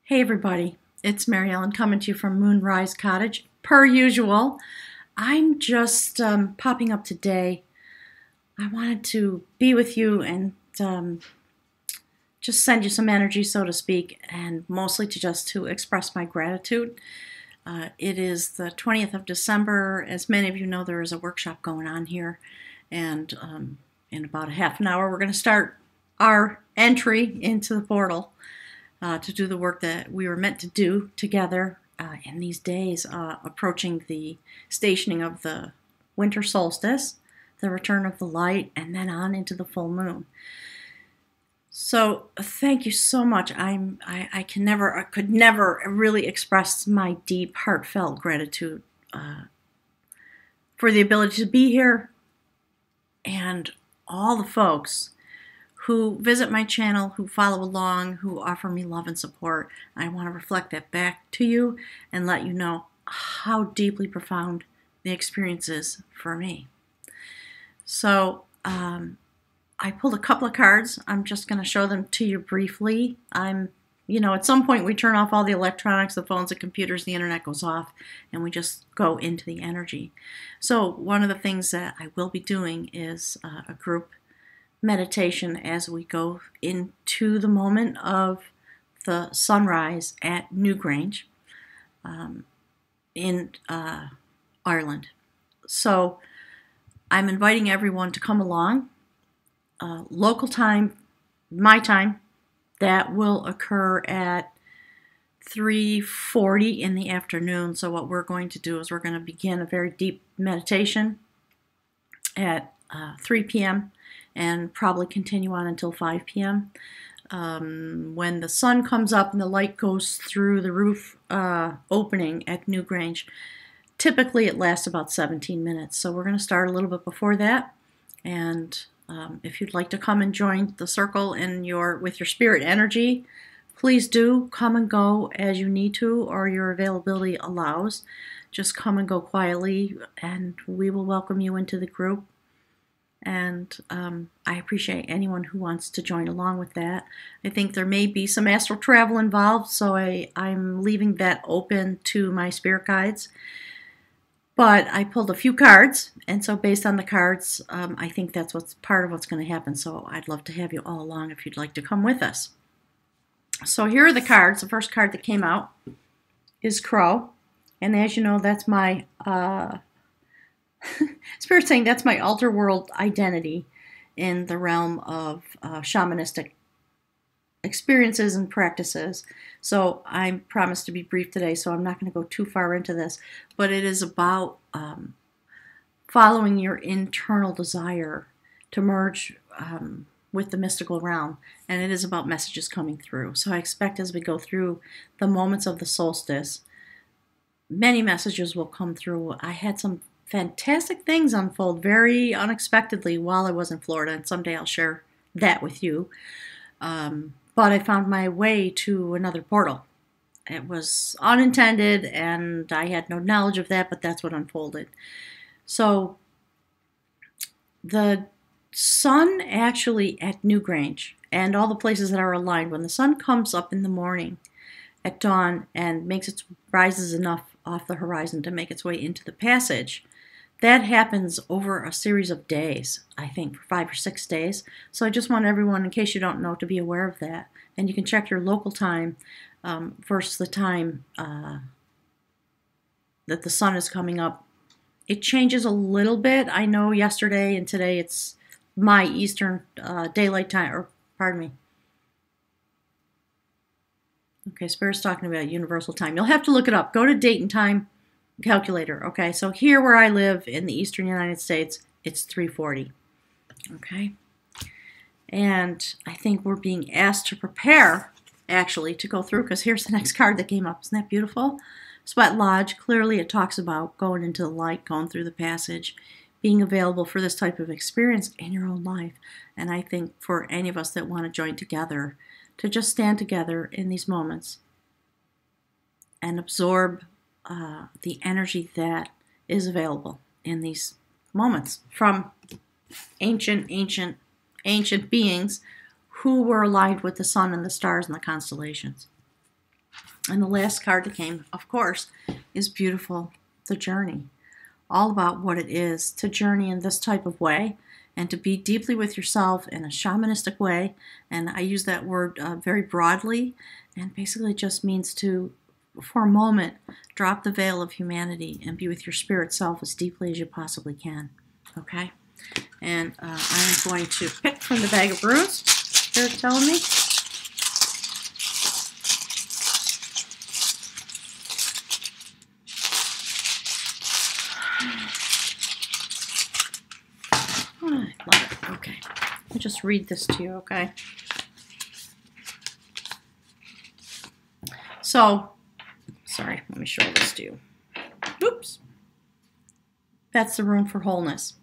Hey everybody, it's Mary Ellen coming to you from Moonrise Cottage. Per usual, I'm just popping up today. I wanted to be with you and just send you some energy, so to speak, and mostly to express my gratitude. It is the 20th of December. As many of you know, there is a workshop going on here, and in about a half an hour, we're going to start our entry into the portal. To do the work that we were meant to do together in these days, approaching the stationing of the winter solstice, the return of the light, and then on into the full moon. So thank you so much. I could never really express my deep, heartfelt gratitude for the ability to be here, and all the folks who visit my channel, who follow along, who offer me love and support. I want to reflect that back to you and let you know how deeply profound the experience is for me. So I pulled a couple of cards. I'm just going to show them to you briefly. At some point we turn off all the electronics, the phones, the computers, the internet goes off, and we just go into the energy. So one of the things that I will be doing is a group meditation as we go into the moment of the sunrise at Newgrange in Ireland. So I'm inviting everyone to come along. Local time, my time, that will occur at 3:40 in the afternoon. So what we're going to do is we're going to begin a very deep meditation at 3 p.m. and probably continue on until 5 p.m. When the sun comes up and the light goes through the roof opening at Newgrange, typically it lasts about 17 minutes. So we're going to start a little bit before that. And if you'd like to come and join the circle with your spirit energy, please do come and go as you need to or your availability allows. Just come and go quietly and we will welcome you into the group. And I appreciate anyone who wants to join along with that. I think there may be some astral travel involved, so I'm leaving that open to my spirit guides. But I pulled a few cards, and so based on the cards, I think that's part of what's going to happen. So I'd love to have you all along if you'd like to come with us. So here are the cards. The first card that came out is Crow. And as you know, that's my Spirit saying that's my alter world identity in the realm of shamanistic experiences and practices. So I promised to be brief today, so I'm not going to go too far into this, but it is about following your internal desire to merge with the mystical realm, and it is about messages coming through. So I expect as we go through the moments of the solstice, many messages will come through. I had some fantastic things unfold very unexpectedly while I was in Florida, and someday I'll share that with you. But I found my way to another portal. It was unintended, and I had no knowledge of that, but that's what unfolded. So the sun actually at Newgrange and all the places that are aligned, when the sun comes up in the morning at dawn and rises enough off the horizon to make its way into the passage, that happens over a series of days, I think, for 5 or 6 days. So I just want everyone, in case you don't know, to be aware of that. And you can check your local time versus the time that the sun is coming up. It changes a little bit. I know yesterday and today it's my Eastern daylight time, or pardon me. Okay, Spirit's talking about universal time. You'll have to look it up. Go to date and time calculator. Okay, so here where I live in the eastern United States, it's 3:40. Okay, and I think we're being asked to prepare actually to go through, because here's the next card that came up. Isn't that beautiful? Sweat Lodge. Clearly it talks about going into the light, going through the passage, being available for this type of experience in your own life. And I think for any of us that want to join together, to just stand together in these moments and absorb the energy that is available in these moments from ancient beings who were aligned with the sun and the stars and the constellations. And the last card that came, of course, is beautiful, the journey. All about what it is to journey in this type of way and to be deeply with yourself in a shamanistic way. And I use that word very broadly, and basically it just means to, for a moment, drop the veil of humanity and be with your spirit self as deeply as you possibly can. Okay? And I'm going to pick from the bag of runes. They're telling me. Oh, I love it. Okay. I'll just read this to you, okay? So, sorry, let me show this to you. Oops. That's the rune for wholeness.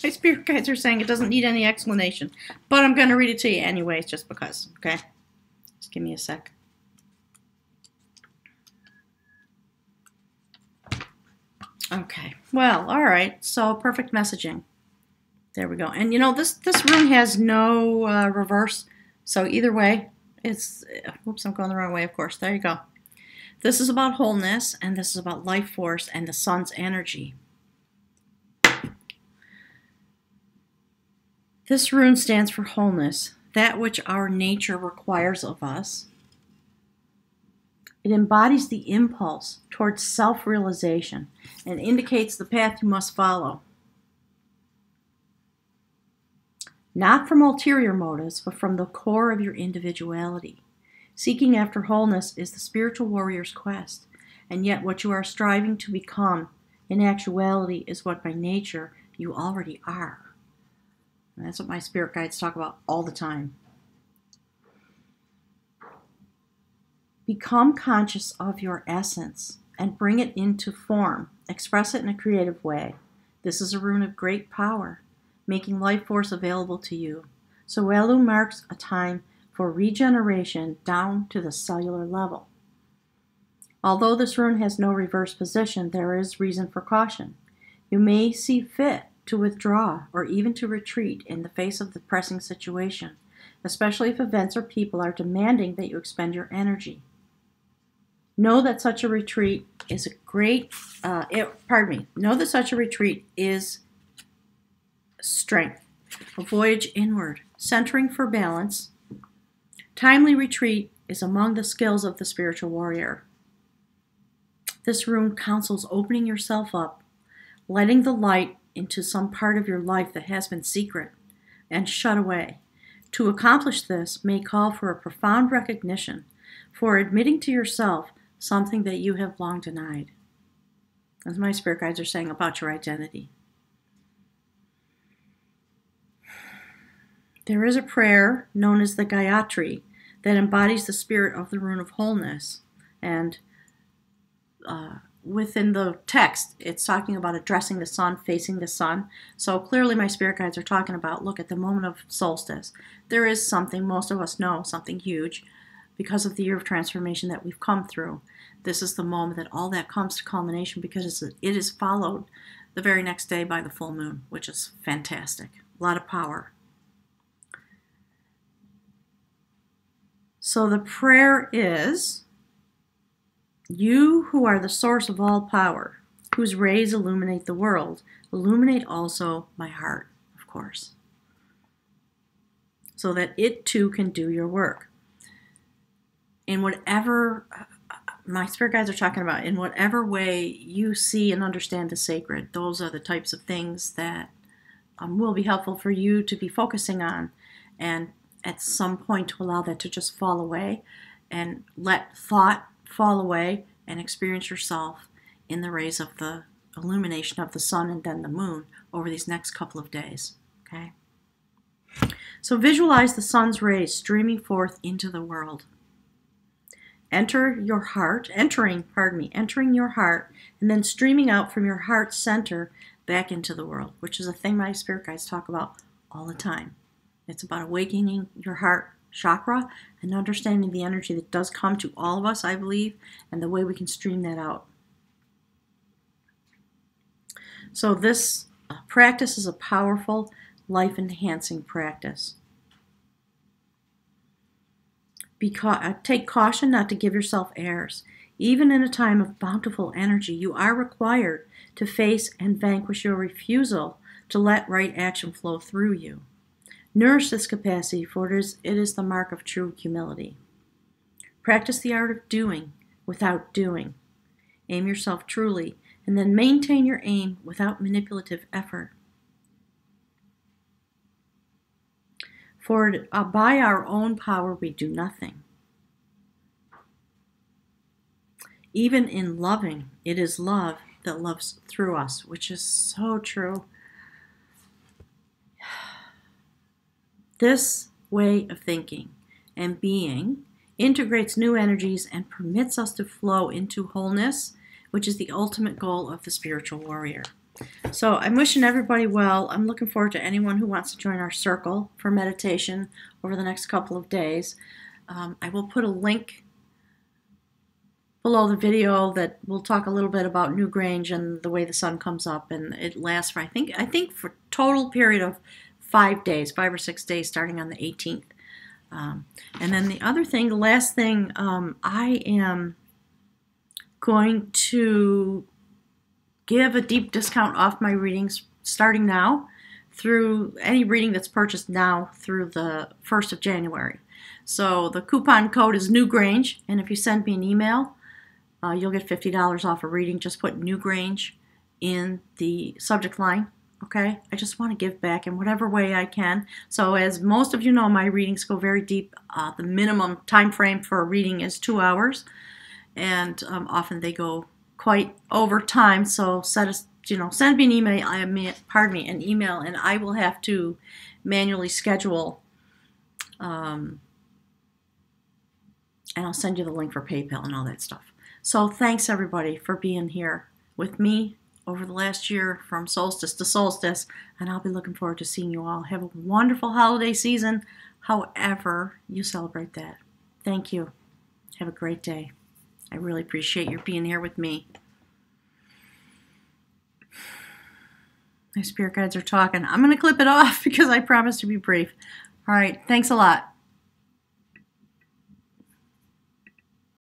My spirit guides are saying it doesn't need any explanation, but I'm going to read it to you anyways, just because, okay? Just give me a sec. Okay, well, all right, so perfect messaging. There we go. And you know, this rune has no reverse, so either way, it's, oops, I'm going the wrong way, of course. There you go. This is about wholeness, and this is about life force and the sun's energy. This rune stands for wholeness, that which our nature requires of us. It embodies the impulse towards self-realization and indicates the path you must follow. Not from ulterior motives, but from the core of your individuality. Seeking after wholeness is the spiritual warrior's quest, and yet what you are striving to become, in actuality, is what by nature you already are. And that's what my spirit guides talk about all the time. Become conscious of your essence and bring it into form. Express it in a creative way. This is a rune of great power, making life force available to you. So Elu marks a time for regeneration down to the cellular level. Although this rune has no reverse position, there is reason for caution. You may see fit to withdraw or even to retreat in the face of the pressing situation, especially if events or people are demanding that you expend your energy. Know that such a retreat is a great, know that such a retreat is strength, a voyage inward, centering for balance. Timely retreat is among the skills of the spiritual warrior. This rune counsels opening yourself up, letting the light into some part of your life that has been secret and shut away. To accomplish this may call for a profound recognition, for admitting to yourself something that you have long denied. As my spirit guides are saying about your identity. There is a prayer known as the Gayatri that embodies the spirit of the rune of wholeness. And within the text, it's talking about addressing the sun, facing the sun. So clearly my spirit guides are talking about, look, at the moment of solstice, there is something, most of us know, something huge because of the year of transformation that we've come through. This is the moment that all that comes to culmination because it is followed the very next day by the full moon, which is fantastic. A lot of power. So the prayer is, you who are the source of all power, whose rays illuminate the world, illuminate also my heart, of course, so that it too can do your work. In whatever, my spirit guides are talking about, in whatever way you see and understand the sacred, those are the types of things that will be helpful for you to be focusing on, and at some point to allow that to just fall away and let thought fall away and experience yourself in the rays of the illumination of the sun and then the moon over these next couple of days. Okay? So visualize the sun's rays streaming forth into the world. Entering your heart, and then streaming out from your heart center back into the world, which is a thing my spirit guides talk about all the time. It's about awakening your heart chakra and understanding the energy that does come to all of us, I believe, and the way we can stream that out. So this practice is a powerful, life-enhancing practice. Take caution not to give yourself airs. Even in a time of bountiful energy, you are required to face and vanquish your refusal to let right action flow through you. Nourish this capacity, for it is the mark of true humility. Practice the art of doing without doing. Aim yourself truly, and then maintain your aim without manipulative effort. For by our own power we do nothing. Even in loving, it is love that loves through us, which is so true. This way of thinking and being integrates new energies and permits us to flow into wholeness, which is the ultimate goal of the spiritual warrior. So I'm wishing everybody well. I'm looking forward to anyone who wants to join our circle for meditation over the next couple of days. I will put a link below the video that will talk a little bit about Newgrange and the way the sun comes up, and it lasts for I think for a total period of 5 days, 5 or 6 days, starting on the 18th. And then the other thing, the last thing, I am going to give a deep discount off my readings starting now through any reading that's purchased now through the 1st of January. So the coupon code is Newgrange, and if you send me an email, you'll get $50 off a reading. Just put Newgrange in the subject line. Okay, I just want to give back in whatever way I can. So as most of you know, my readings go very deep. The minimum time frame for a reading is 2 hours, and often they go quite over time. So send me an email. An email, and I will have to manually schedule. And I'll send you the link for PayPal and all that stuff. So thanks everybody for being here with me over the last year from solstice to solstice, and I'll be looking forward to seeing you all. Have a wonderful holiday season, however you celebrate that. Thank you. Have a great day. I really appreciate your being here with me. My spirit guides are talking. I'm going to clip it off because I promised to be brief. All right. Thanks a lot.